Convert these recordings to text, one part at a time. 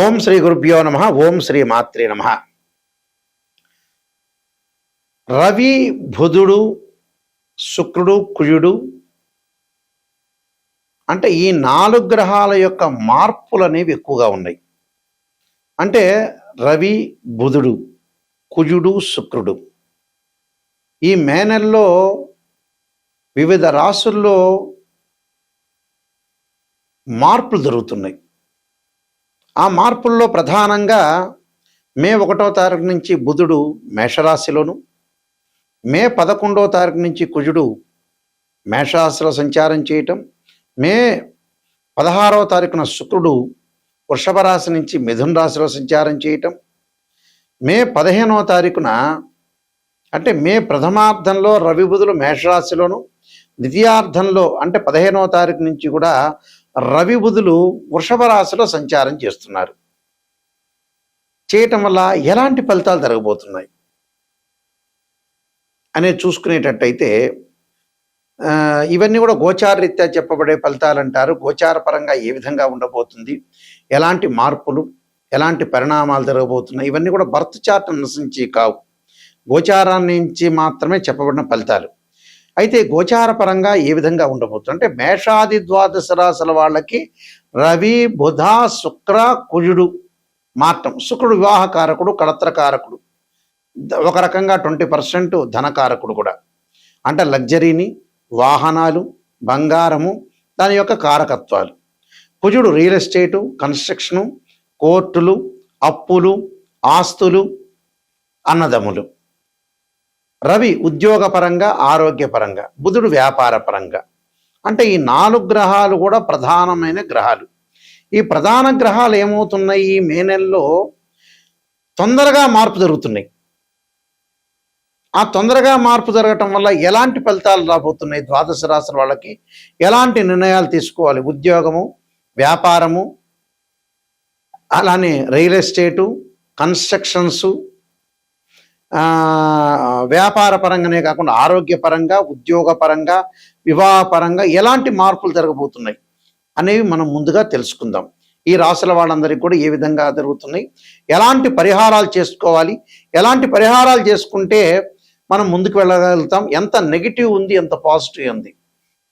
ఓం శ్రీ గురుభ్యో నమ. ఓం శ్రీ మాత్రే నమ. రవి, బుధుడు, శుక్రుడు, కుజుడు అంటే ఈ 4 గ్రహాల యొక్క మార్పులు అనేవి ఎక్కువగా ఉన్నాయి. అంటే రవి, బుధుడు, కుజుడు, శుక్రుడు ఈ మే నెలలో వివిధ రాశుల్లో మార్పులు జరుగుతున్నాయి. ఆ మార్పుల్లో ప్రధానంగా మే 1వ తారీఖు నుంచి బుధుడు మేషరాశిలోను, మే 11వ తారీఖు నుంచి కుజుడు మేషరాశిలో సంచారం చేయటం, మే 16వ తారీఖున శుక్రుడు వృషభ రాశి నుంచి మిథున రాశిలో సంచారం చేయటం, మే 15వ తారీఖున అంటే మే ప్రథమార్థంలో రవి బుధులు మేషరాశిలోను, ద్వితీయార్థంలో అంటే 15వ తారీఖు నుంచి కూడా రవి బుధులు వృషభ రాశిలో సంచారం చేస్తున్నారు. చేయటం వల్ల ఎలాంటి ఫలితాలు జరగబోతున్నాయి అనేది చూసుకునేటట్టయితే ఇవన్నీ కూడా గోచార రీత్యా చెప్పబడే ఫలితాలు అంటారు. గోచార పరంగా ఏ విధంగా ఉండబోతుంది, ఎలాంటి మార్పులు, ఎలాంటి పరిణామాలు జరగబోతున్నాయి, ఇవన్నీ కూడా బర్త్ చార్ట్ అనుసరించి కావు, గోచారాన్ని నుంచి మాత్రమే చెప్పబడిన ఫలితాలు. అయితే గోచార పరంగా ఏ విధంగా ఉండబోతుంది అంటే మేషాది ద్వాదశ రాశుల వాళ్ళకి రవి, బుధ, శుక్ర, కుజుడు మాత్రం. శుక్రుడు వివాహకారకుడు, కళత్రకారకుడు, ఒక రకంగా 20% ధనకారకుడు కూడా. అంటే లగ్జరీని, వాహనాలు, బంగారము దాని యొక్క కారకత్వాలు. కుజుడు రియల్ ఎస్టేటు, కన్స్ట్రక్షను, కోర్టులు, అప్పులు, ఆస్తులు, అన్నదమ్ములు. రవి ఉద్యోగపరంగా, ఆరోగ్యపరంగా, బుధుడు వ్యాపార పరంగా. అంటే ఈ 4 గ్రహాలు కూడా ప్రధానమైన గ్రహాలు. ఈ ప్రధాన గ్రహాలు ఏమవుతున్నాయి, ఈ మే నెలలో తొందరగా మార్పు జరుగుతున్నాయి. ఆ తొందరగా మార్పు జరగటం వల్ల ఎలాంటి ఫలితాలు రాబోతున్నాయి, ద్వాదశ రాశుల వాళ్ళకి ఎలాంటి నిర్ణయాలు తీసుకోవాలి, ఉద్యోగము, వ్యాపారము, అలానే రియల్ ఎస్టేటు, కన్స్ట్రక్షన్సు, వ్యాపార పరంగానే కాకుండా ఆరోగ్యపరంగా, ఉద్యోగపరంగా, వివాహపరంగా ఎలాంటి మార్పులు జరగబోతున్నాయి అనేవి మనం ముందుగా తెలుసుకుందాం. ఈ రాశుల వాళ్ళందరికీ కూడా ఏ విధంగా జరుగుతున్నాయి, ఎలాంటి పరిహారాలు చేసుకోవాలి, ఎలాంటి పరిహారాలు చేసుకుంటే మనం ముందుకు వెళ్ళగలుగుతాం, ఎంత నెగిటివ్ ఉంది, ఎంత పాజిటివ్ ఉంది.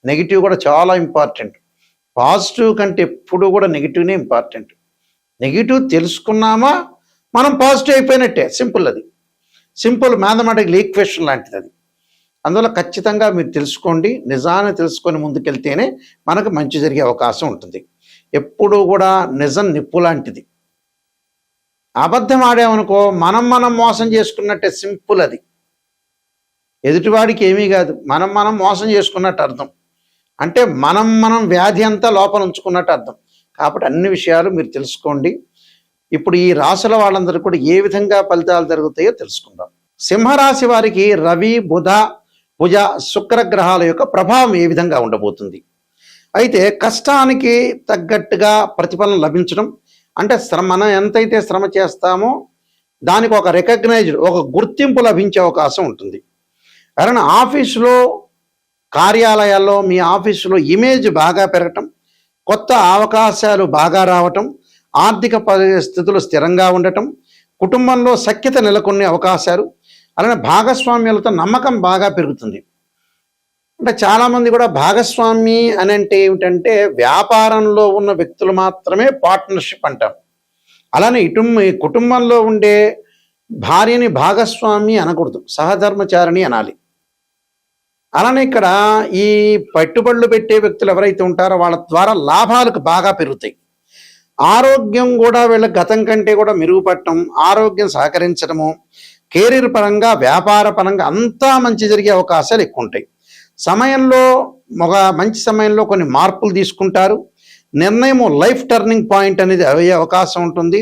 నెగిటివ్ కూడా చాలా ఇంపార్టెంట్. పాజిటివ్ కంటే ఎప్పుడు కూడా నెగిటివ్నే ఇంపార్టెంట్. నెగిటివ్ తెలుసుకున్నామా మనం పాజిటివ్ అయిపోయినట్టే. సింపుల్. అది సింపుల్ మ్యాథమెటికల్ ఈక్వేషన్ లాంటిది అది. అందువల్ల ఖచ్చితంగా మీరు తెలుసుకోండి. నిజాన్ని తెలుసుకొని ముందుకెళ్తేనే మనకు మంచి జరిగే అవకాశం ఉంటుంది. ఎప్పుడూ కూడా నిజం నిప్పు లాంటిది. అబద్ధం ఆడామనుకో మనం మోసం చేసుకున్నట్టే. సింపుల్. అది ఎదుటివాడికి ఏమీ కాదు, మనం మోసం చేసుకున్నట్టు అర్థం. అంటే మనం వ్యాధి అంతా లోపల ఉంచుకున్నట్టు అర్థం. కాబట్టి అన్ని విషయాలు మీరు తెలుసుకోండి. ఇప్పుడు ఈ రాశుల వాళ్ళందరూ కూడా ఏ విధంగా ఫలితాలు జరుగుతాయో తెలుసుకుందాం. సింహరాశి వారికి రవి, బుధ, కుజ, శుక్ర గ్రహాల యొక్క ప్రభావం ఏ విధంగా ఉండబోతుంది. అయితే కష్టానికి తగ్గట్టుగా ప్రతిఫలం లభించడం, అంటే మనం ఎంతైతే శ్రమ చేస్తామో దానికి ఒక రికగ్నైజ్డ్, ఒక గుర్తింపు లభించే అవకాశం ఉంటుంది. కారణం ఆఫీసులో, కార్యాలయాల్లో మీ ఆఫీసులో ఇమేజ్ బాగా పెరగటం, కొత్త అవకాశాలు బాగా రావటం, ఆర్థిక పరిస్థితులు స్థిరంగా ఉండటం, కుటుంబంలో సఖ్యత నెలకొనే అవకాశాలు, అలానే భాగస్వామ్యాలతో నమ్మకం బాగా పెరుగుతుంది. అంటే చాలామంది కూడా భాగస్వామి అని అంటే ఏమిటంటే వ్యాపారంలో ఉన్న వ్యక్తులు మాత్రమే పార్ట్నర్షిప్ అంటారు. అలానే కుటుంబంలో ఉండే భార్యని భాగస్వామి అనకూడదు, సహధర్మచారిణి అనాలి. అలానే ఇక్కడ ఈ పెట్టుబడులు పెట్టే వ్యక్తులు ఎవరైతే ఉంటారో వాళ్ళ ద్వారా లాభాలకు బాగా పెరుగుతాయి. ఆరోగ్యం కూడా వీళ్ళ గతం కంటే కూడా మెరుగుపడటం, ఆరోగ్యం సహకరించడము, కెరీర్ పరంగా, వ్యాపార పరంగా అంతా మంచి జరిగే అవకాశాలు ఎక్కువ ఉంటాయి. సమయంలో ఒక మంచి సమయంలో కొన్ని మార్పులు తీసుకుంటారు. నిర్ణయము లైఫ్ టర్నింగ్ పాయింట్ అనేది అయ్యే అవకాశం ఉంటుంది.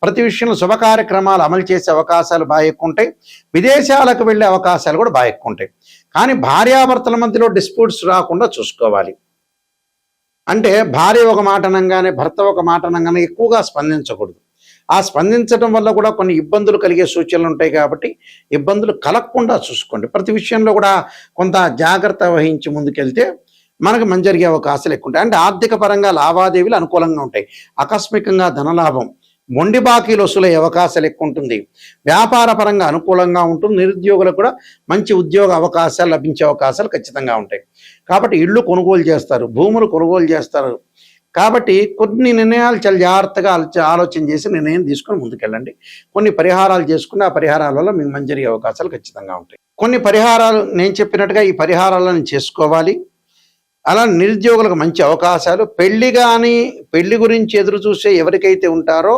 ప్రతి విషయంలో శుభ కార్యక్రమాలు అమలు చేసే అవకాశాలు బాగా ఎక్కువ ఉంటాయి. విదేశాలకు వెళ్ళే అవకాశాలు కూడా బాగా ఎక్కువ ఉంటాయి. కానీ భార్యాభర్తల మధ్యలో డిస్ప్యూట్స్ రాకుండా చూసుకోవాలి. అంటే భార్య ఒక మాట అనగానే, భర్త ఒక మాట అనగానే ఎక్కువగా స్పందించకూడదు. ఆ స్పందించడం వల్ల కూడా కొన్ని ఇబ్బందులు కలిగే సూచనలు ఉంటాయి. కాబట్టి ఇబ్బందులు కలగకుండా చూసుకోండి. ప్రతి విషయంలో కూడా కొంత జాగ్రత్త వహించి ముందుకెళ్తే మనకు మంచి జరిగే అవకాశాలు ఎక్కువ ఉంటాయి. అంటే ఆర్థిక పరంగా లావాదేవీలు అనుకూలంగా ఉంటాయి. ఆకస్మికంగా ధనలాభం, మొండి బాకీలు వసూలయ్యే అవకాశాలు ఎక్కువ ఉంటుంది. వ్యాపార పరంగా అనుకూలంగా ఉంటుంది. నిరుద్యోగులకు కూడా మంచి ఉద్యోగ అవకాశాలు లభించే అవకాశాలు ఖచ్చితంగా ఉంటాయి. కాబట్టి ఇళ్ళు కొనుగోలు చేస్తారు, భూములు కొనుగోలు చేస్తారు. కాబట్టి కొన్ని నిర్ణయాలు చాలా జాగ్రత్తగా ఆలోచన చేసి నిర్ణయం తీసుకొని ముందుకెళ్ళండి. కొన్ని పరిహారాలు చేసుకుని ఆ పరిహారాల వల్ల మీకు మంచి జరిగే అవకాశాలు ఖచ్చితంగా ఉంటాయి. కొన్ని పరిహారాలు నేను చెప్పినట్టుగా ఈ పరిహారాలను చేసుకోవాలి. అలా నిరుద్యోగులకు మంచి అవకాశాలు. పెళ్లి గురించి ఎదురు చూసే ఎవరికైతే ఉంటారో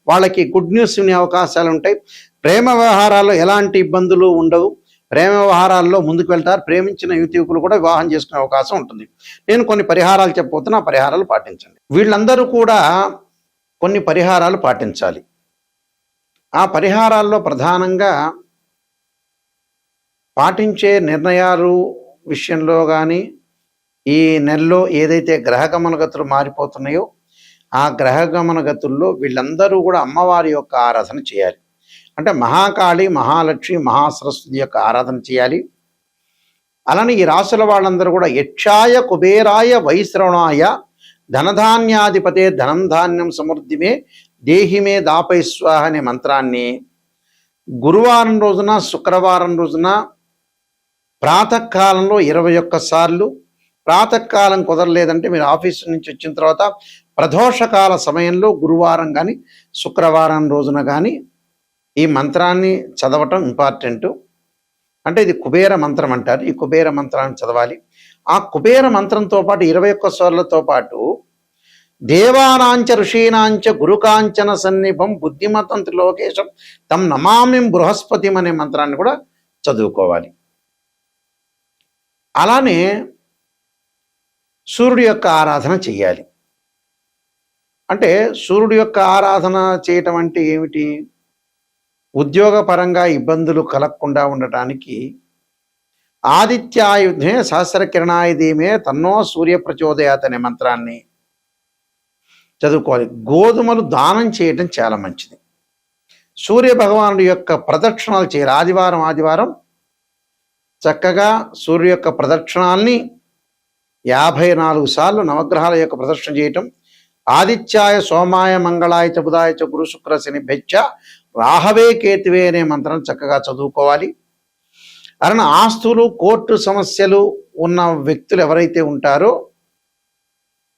వాళ్ళకి గుడ్ న్యూస్ వినే అవకాశాలు ఉంటాయి. ప్రేమ వ్యవహారాల్లో ఎలాంటి ఇబ్బందులు ఉండవు. ప్రేమ వ్యవహారాల్లో ముందుకు వెళ్తారు. ప్రేమించిన యువకులు కూడా వివాహం చేసుకునే అవకాశం ఉంటుంది. నేను కొన్ని పరిహారాలు చెప్పబోతున్నా, ఆ పరిహారాలు పాటించండి. వీళ్ళందరూ కూడా కొన్ని పరిహారాలు పాటించాలి. ఆ పరిహారాల్లో ప్రధానంగా పాటించే నిర్ణయాలు విషయంలో కానీ, ఈ నెలలో ఏదైతే గ్రహగమన గతులు మారిపోతున్నాయో ఆ గ్రహగమన గతుల్లో వీళ్ళందరూ కూడా అమ్మవారి యొక్క ఆరాధన చేయాలి. అంటే మహాకాళి, మహాలక్ష్మి, మహాసరస్వతి యొక్క ఆరాధన చేయాలి. అలానే ఈ రాసుల వాళ్ళందరూ కూడా యక్షాయ, కుబేరాయ, వైశ్రవణాయ, ధనధాన్యాధిపతే ధనం ధాన్యం సమృద్ధిమే దేహిమే దాపై స్వాహ అనే మంత్రాన్ని గురువారం రోజున, శుక్రవారం రోజున ప్రాతకాలంలో 21 సార్లు, ప్రాతకాలం కుదరలేదంటే మీరు ఆఫీసు నుంచి వచ్చిన తర్వాత ప్రదోషకాల సమయంలో గురువారం కానీ శుక్రవారం రోజున కానీ ఈ మంత్రాన్ని చదవటం ఇంపార్టెంటు. అంటే ఇది కుబేర మంత్రం అంటారు. ఈ కుబేర మంత్రాన్ని చదవాలి. ఆ కుబేర మంత్రంతో పాటు 21 సార్లతో పాటు దేవానాంచ ఋషీనాంచ గురుకాంచన సన్నిభం బుద్ధిమతం త్రిలోకేశం తం నమామిం బృహస్పతిం అనే మంత్రాన్ని కూడా చదువుకోవాలి. అలానే సూర్యుడి యొక్క ఆరాధన చెయ్యాలి. అంటే సూర్యుడి యొక్క ఆరాధన చేయటం అంటే ఏమిటి? ఉద్యోగపరంగా ఇబ్బందులు కలగకుండా ఉండటానికి ఆదిత్యాయుధే సహస్రకిరణాయ ధీమే తన్నో సూర్య ప్రచోదయాత్ అనే మంత్రాన్ని చదువుకోవాలి. గోధుమలు దానం చేయటం చాలా మంచిది. సూర్య భగవానుడి యొక్క ప్రదక్షిణాలు చేయాలి. ఆదివారం చక్కగా సూర్య యొక్క ప్రదక్షిణాల్ని 54 సార్లు నవగ్రహాల యొక్క ప్రదక్షిణ చేయటం. ఆదిత్యాయ, సోమాయ, మంగళాయ చ బుధాయ చ గురు శుక్ర శని భెచ్చ రాహవే కేతువే అనే మంత్రం చక్కగా చదువుకోవాలి. అలానే ఆస్తులు, కోర్టు సమస్యలు ఉన్న వ్యక్తులు ఎవరైతే ఉంటారో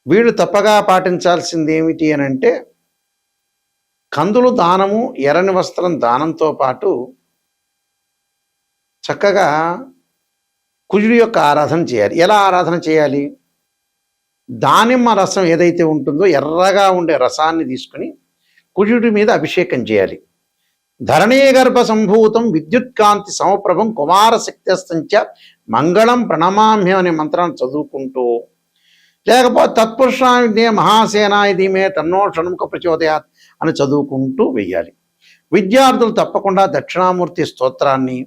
వీళ్ళు తప్పగా పాటించాల్సింది ఏమిటి అని అంటే కందులు దానము, ఎర్రని వస్త్రం దానంతో పాటు చక్కగా కుజుడి యొక్క ఆరాధన చేయాలి. ఎలా ఆరాధన చేయాలి? దానిమ్మ రసం ఏదైతే ఉంటుందో ఎర్రగా ఉండే రసాన్ని తీసుకుని కుజుడి మీద అభిషేకం చేయాలి. ధరణీ గర్భ సంభూతం విద్యుత్కాంతి సమప్రభం కుమార శక్తిస్తంచ మంగళం ప్రణమామ్యం అనే మంత్రాన్ని చదువుకుంటూ, లేకపోతే తత్పురుషాయ మహాసేనాయ ధీమే తన్నో షణ్ముఖ ప్రచోదయాత్ అని చదువుకుంటూ వెయ్యాలి. విద్యార్థులు తప్పకుండా దక్షిణామూర్తి స్తోత్రాన్ని,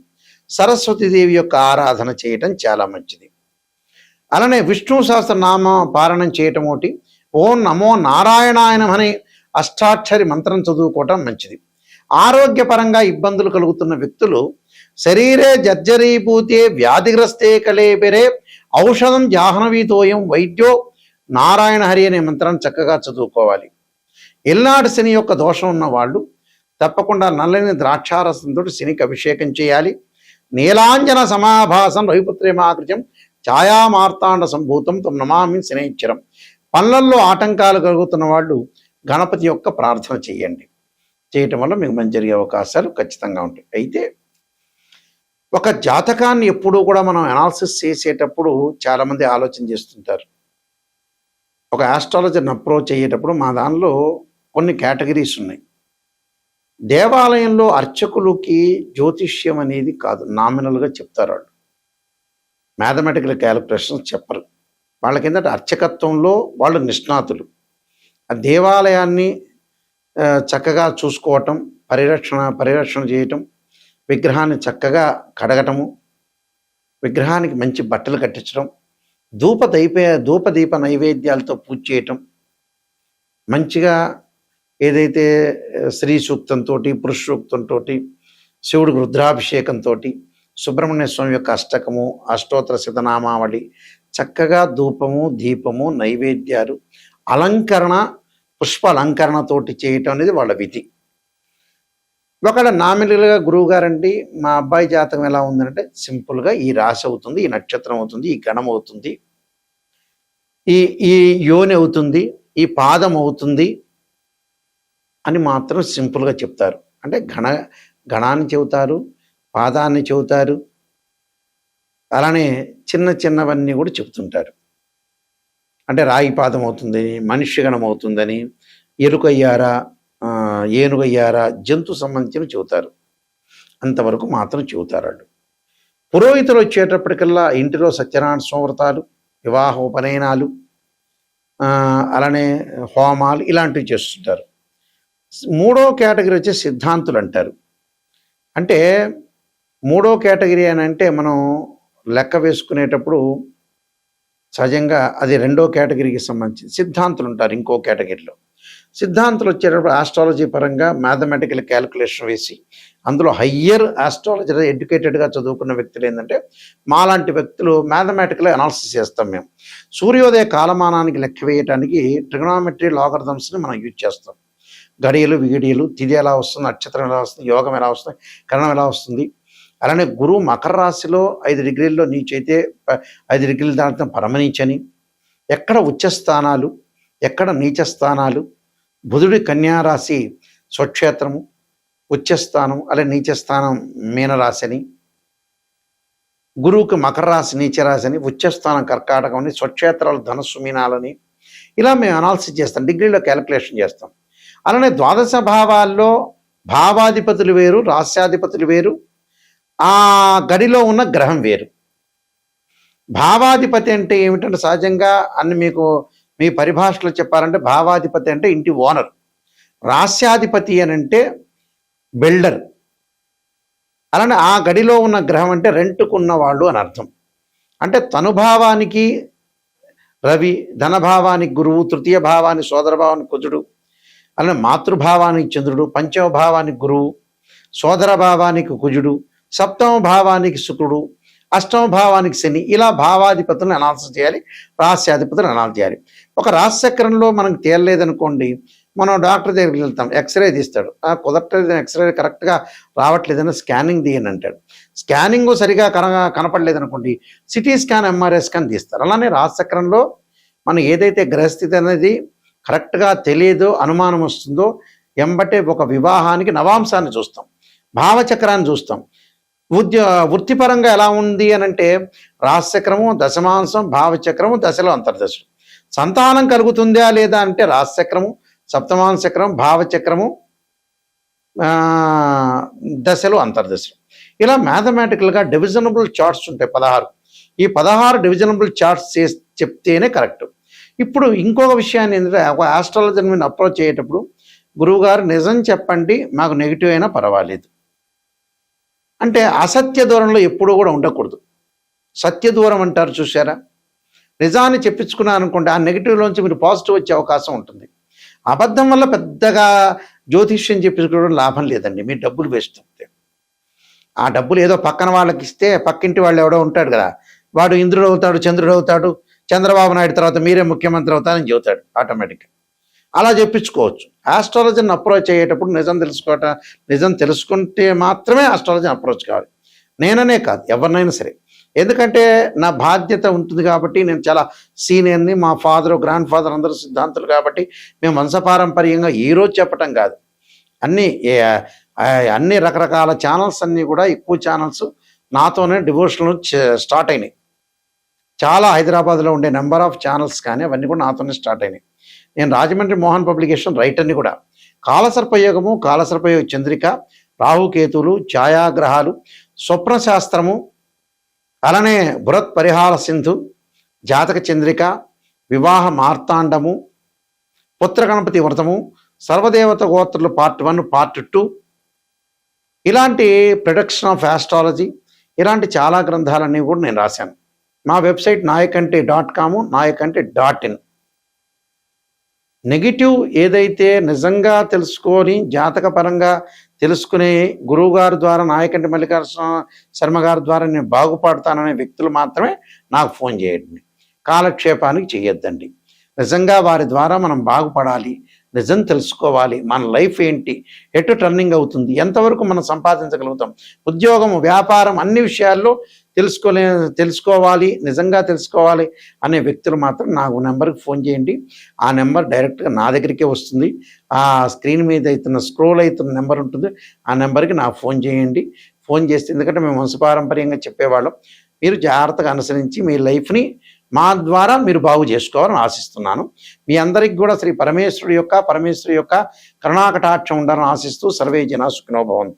సరస్వతీదేవి యొక్క ఆరాధన చేయటం చాలా మంచిది. అలానే విష్ణు సహస్రనామ పారాయణం చేయటం ఒకటి. ఓం నమో నారాయణాయ నమః అనే అష్టాక్షరి మంత్రం చదువుకోవటం మంచిది. ఆరోగ్యపరంగా ఇబ్బందులు కలుగుతున్న వ్యక్తులు శరీరే జర్జరీభూతే వ్యాధిగ్రస్తే కలేబెరే ఔషధం జాహ్నవీతోయం వైద్యో నారాయణ హరి అనే మంత్రాన్ని చక్కగా చదువుకోవాలి. ఎల్నాడు శని యొక్క దోషం ఉన్న వాళ్ళు తప్పకుండా నల్లని ద్రాక్షారసంతో శనికి అభిషేకం చేయాలి. నీలాంజన సమాభాసం రవిపుత్రేమాకృత్యం ఛాయామార్తాండ సంభూతం తం నమామి శనైశ్చరం. పనులల్లో ఆటంకాలు కలుగుతున్న వాళ్ళు గణపతి యొక్క ప్రార్థన చేయండి. చేయటం వల్ల మీకు మంచి జరిగే అవకాశాలు ఖచ్చితంగా ఉంటాయి. అయితే ఒక జాతకాన్ని ఎప్పుడూ కూడా మనం అనాలిసిస్ చేసేటప్పుడు చాలామంది ఆలోచన చేస్తుంటారు. ఒక ఆస్ట్రాలజర్ని అప్రోచ్ అయ్యేటప్పుడు మా దానిలో కొన్ని కేటగిరీస్ ఉన్నాయి. దేవాలయంలో అర్చకులకి జ్యోతిష్యం అనేది కాదు, నామినల్గా చెప్తారు వాళ్ళు. మ్యాథమెటికల్ క్యాలిక్యులేషన్స్ చెప్పరు. వాళ్ళకి ఏంటంటే అర్చకత్వంలో వాళ్ళు నిష్ణాతులు. ఆ దేవాలయాన్ని చక్కగా చూసుకోవటం, పరిరక్షణ చేయటం, విగ్రహాన్ని చక్కగా కడగటము, విగ్రహానికి మంచి బట్టలు కట్టించడం, ధూపదీప నైవేద్యాలతో పూజ చేయటం, మంచిగా ఏదైతే స్త్రీ సూక్తంతో, పురుష సూక్తంతో, శివుడికి రుద్రాభిషేకంతో, సుబ్రహ్మణ్య స్వామి యొక్క అష్టకము, అష్టోత్తర శతనామావళి, చక్కగా ధూపము, దీపము, నైవేద్యాలు, అలంకరణ పుష్పాలంకరణతోటి చేయటం అనేది వాళ్ళ విధి. ఒకవేళ నామినల్గా గురువు గారండి మా అబ్బాయి జాతకం ఎలా ఉందంటే సింపుల్గా ఈ రాశి అవుతుంది, ఈ నక్షత్రం అవుతుంది, ఈ గణం అవుతుంది, ఈ ఈ యోని అవుతుంది, ఈ పాదం అవుతుంది అని మాత్రం సింపుల్గా చెప్తారు. అంటే గణాన్ని చెబుతారు, పాదాన్ని చెబుతారు, అలానే చిన్న చిన్నవన్నీ కూడా చెబుతుంటారు. అంటే రాయి పాదం అవుతుందని, మనిషి గణం అవుతుందని, ఎరుకయ్యారా ఏనుగయ్యారా జంతు సంబంధించిన చెబుతారు. అంతవరకు మాత్రం చెబుతారు వాళ్ళు. పురోహితులు వచ్చేటప్పటికల్లా ఇంటిలో సత్యనారాయణ స్వామి వ్రతాలు, వివాహ ఉపనయనాలు, అలానే హోమాలు ఇలాంటివి చేస్తుంటారు. మూడో కేటగిరీ వచ్చే సిద్ధాంతులు అంటారు. అంటే మూడో కేటగిరీ అని అంటే మనం లెక్క వేసుకునేటప్పుడు సహజంగా అది రెండో కేటగిరీకి సంబంధించి సిద్ధాంతులు ఉంటారు. ఇంకో కేటగిరీలో సిద్ధాంతులు వచ్చేటప్పుడు ఆస్ట్రాలజీ పరంగా మ్యాథమెటికల్ క్యాలిక్యులేషన్ వేసి అందులో హయ్యర్ ఆస్ట్రాలజీ ఎడ్యుకేటెడ్గా చదువుకున్న వ్యక్తులు ఏంటంటే మాలాంటి వ్యక్తులు మ్యాథమెటికల్ అనాలిసిస్ చేస్తాం. మేము సూర్యోదయ కాలమానానికి లెక్క వేయటానికి ట్రిగనామెట్రీ లాగరిథమ్స్ని మనం యూజ్ చేస్తాం. గడియలు వీడియలు, తిథి ఎలా వస్తుంది, నక్షత్రం ఎలా వస్తుంది, యోగం ఎలా వస్తుంది, కరణం ఎలా వస్తుంది. అలానే గురువు మకర రాశిలో 5 డిగ్రీల్లో నీచైతే 5 డిగ్రీల దాటిన పరమనీచని, ఎక్కడ ఉచ్చస్థానాలు, ఎక్కడ నీచ స్థానాలు, బుధుడి కన్యారాశి స్వక్షేత్రము, ఉచ్చస్థానం అలాగే నీచస్థానం మీనరాశి అని, గురువుకి మకర రాశి నీచరాశి అని, ఉచ్చస్థానం కర్కాటకం అని, స్వక్షేత్రాలు ధనస్సు మీనాలని ఇలా మేము అనాలిసిస్ చేస్తాం, డిగ్రీలో క్యాలిక్యులేషన్ చేస్తాం. అలానే ద్వాదశ భావాల్లో భావాధిపతులు వేరు, రాస్యాధిపతులు వేరు, ఆ గడిలో ఉన్న గ్రహం వేరు. భావాధిపతి అంటే ఏమిటంటే సహజంగా అన్ని మీకు మీ పరిభాషలో చెప్పాలంటే భావాధిపతి అంటే ఇంటి ఓనర్, రాస్యాధిపతి అని అంటే బిల్డర్. అలానే ఆ గడిలో ఉన్న గ్రహం అంటే రెంట్కున్న వాళ్ళు అని అర్థం. అంటే తనుభావానికి రవి, ధనభావానికి గురువు, తృతీయ భావానికి సోదరభావానికి కుజుడు, అలానే మాతృభావానికి చంద్రుడు, పంచమ భావానికి గురువు, సోదర భావానికి కుజుడు, సప్తమ భావానికి శుక్రుడు, అష్టమ భావానికి శని, ఇలా భావాధిపతులను అనాలిసిస్ చేయాలి, రాస్యాధిపతులను అనాలిసిస్ చేయాలి. ఒక రాశిచక్రంలో మనకు తేలలేదనుకోండి, మనం డాక్టర్ దగ్గరికి వెళ్తాం, ఎక్స్రే తీస్తాడు, కుదరట్లేదు, ఎక్స్రే కరెక్ట్గా రావట్లేదని స్కానింగ్ తీయని అంటాడు. స్కానింగ్ సరిగా కనపడలేదనుకోండి, సిటీ స్కాన్, ఎంఆర్ఐ స్కాన్ తీస్తారు. అలానే రాశిచక్రంలో మనం ఏదైతే గ్రహస్థితి అనేది కరెక్ట్గా తెలియదో, అనుమానం వస్తుందో, ఎంబటే ఒక వివాహానికి నవాంశాన్ని చూస్తాం, భావచక్రాన్ని చూస్తాం. వృత్తిపరంగా ఎలా ఉంది అని అంటే రాశిచక్రము, దశమాంశం, భావచక్రము, దశలో అంతర్దశలు. సంతానం కలుగుతుందా లేదా అంటే రాశిచక్రము, సప్తమాంశ చక్రం, భావచక్రము, దశలు అంతర్దశలు. ఇలా మ్యాథమెటికల్గా డివిజనబుల్ చార్ట్స్ ఉంటాయి 16. ఈ 16 డివిజనబుల్ చార్ట్స్ చెప్తేనే కరెక్ట్. ఇప్పుడు ఇంకొక విషయాన్ని ఏంటంటే ఒక ఆస్ట్రాలజర్ మీద అప్రోచ్ అయ్యేటప్పుడు గురువుగారు నిజం చెప్పండి, మాకు నెగిటివ్ అయినా పర్వాలేదు అంటే అసత్య దూరంలో ఎప్పుడూ కూడా ఉండకూడదు. సత్య దూరం అంటారు చూసారా, నిజాన్ని చెప్పించుకున్నారు అనుకోండి, ఆ నెగిటివ్లోంచి మీరు పాజిటివ్ వచ్చే అవకాశం ఉంటుంది. అబద్ధం వల్ల పెద్దగా జ్యోతిష్యం చెప్పించుకోవడం లాభం లేదండి, మీ డబ్బులు వేస్ట్ అవుతాయి. ఆ డబ్బులు ఏదో పక్కన వాళ్ళకి ఇస్తే పక్కింటి వాళ్ళు ఎవడో ఉంటాడు కదా, వాడు ఇంద్రుడు అవుతాడు, చంద్రుడు అవుతాడు, చంద్రబాబు నాయుడు తర్వాత మీరే ముఖ్యమంత్రి అవుతారని చెబుతాడు ఆటోమేటిక్గా. అలా చెప్పించుకోవచ్చు. ఆస్ట్రాలజీని అప్రోచ్ అయ్యేటప్పుడు నిజం తెలుసుకుంటే మాత్రమే ఆస్ట్రాలజీని అప్రోచ్ కావాలి. నేననే కాదు, ఎవరినైనా సరే. ఎందుకంటే నా బాధ్యత ఉంటుంది కాబట్టి, నేను చాలా సీనియర్ని, మా ఫాదరు, గ్రాండ్ ఫాదర్ అందరూ సిద్ధాంతులు కాబట్టి మేము వంశపారంపర్యంగా ఈరోజు చెప్పటం కాదు. అన్ని రకరకాల ఛానల్స్ అన్నీ కూడా, ఎక్కువ ఛానల్స్ నాతోనే డివోషనల్ స్టార్ట్ అయినాయి. చాలా హైదరాబాద్లో ఉండే నెంబర్ ఆఫ్ ఛానల్స్ కానీ అవన్నీ కూడా నాతోనే స్టార్ట్ అయినాయి. నేను రాజమండ్రి మోహన్ పబ్లికేషన్ రైటర్ని కూడా. కాలసర్పయోగము, కాలసర్పయోగ చంద్రిక, రాహుకేతువులు, ఛాయాగ్రహాలు, స్వప్నశాస్త్రము, అలానే బృహత్ పరిహార సింధు, జాతక చంద్రిక, వివాహ మార్తాండము, పుత్ర గణపతి వ్రతము, సర్వదేవత గోత్రులు పార్ట్ 1, పార్ట్ 2, ఇలాంటి ప్రొడక్షన్ ఆఫ్ ఆస్ట్రాలజీ, ఇలాంటి చాలా గ్రంథాలన్నీ కూడా నేను రాశాను. మా వెబ్సైట్ nayakanti.com, nayakanti.in. నెగిటివ్ ఏదైతే నిజంగా తెలుసుకొని జాతకపరంగా తెలుసుకునే గురువు గారి ద్వారా, నాయకంటి మల్లికార్జున శర్మ గారి ద్వారా నేను బాగుపడతాననే వ్యక్తులు మాత్రమే నాకు ఫోన్ చేయండి. కాలక్షేపానికి చేయొద్దండి. నిజంగా వారి ద్వారా మనం బాగుపడాలి, నిజం తెలుసుకోవాలి, మన లైఫ్ ఏంటి, ఎటు టర్నింగ్ అవుతుంది, ఎంతవరకు మనం సంపాదించగలుగుతాం, ఉద్యోగం, వ్యాపారం, అన్ని విషయాల్లో తెలుసుకోవాలి, నిజంగా తెలుసుకోవాలి అనే వ్యక్తులు మాత్రం నా నెంబర్కి ఫోన్ చేయండి. ఆ నెంబర్ డైరెక్ట్గా నా దగ్గరికే వస్తుంది. ఆ స్క్రీన్ మీద అవుతున్న స్క్రోల్ అవుతున్న నెంబర్ ఉంటుంది, ఆ నెంబర్కి నాకు ఫోన్ చేయండి. ఫోన్ చేస్తే, ఎందుకంటే మేము వంశపారంపర్యంగా చెప్పేవాళ్ళం, మీరు జాగ్రత్తగా అనుసరించి మీ లైఫ్ని మా ద్వారా మీరు బాగు చేసుకోవాలని ఆశిస్తున్నాను. మీ అందరికి కూడా శ్రీ పరమేశ్వరి యొక్క కరుణాకటాక్షం ఉండాలని ఆశిస్తూ సర్వే జనా సుఖినో భవంతు.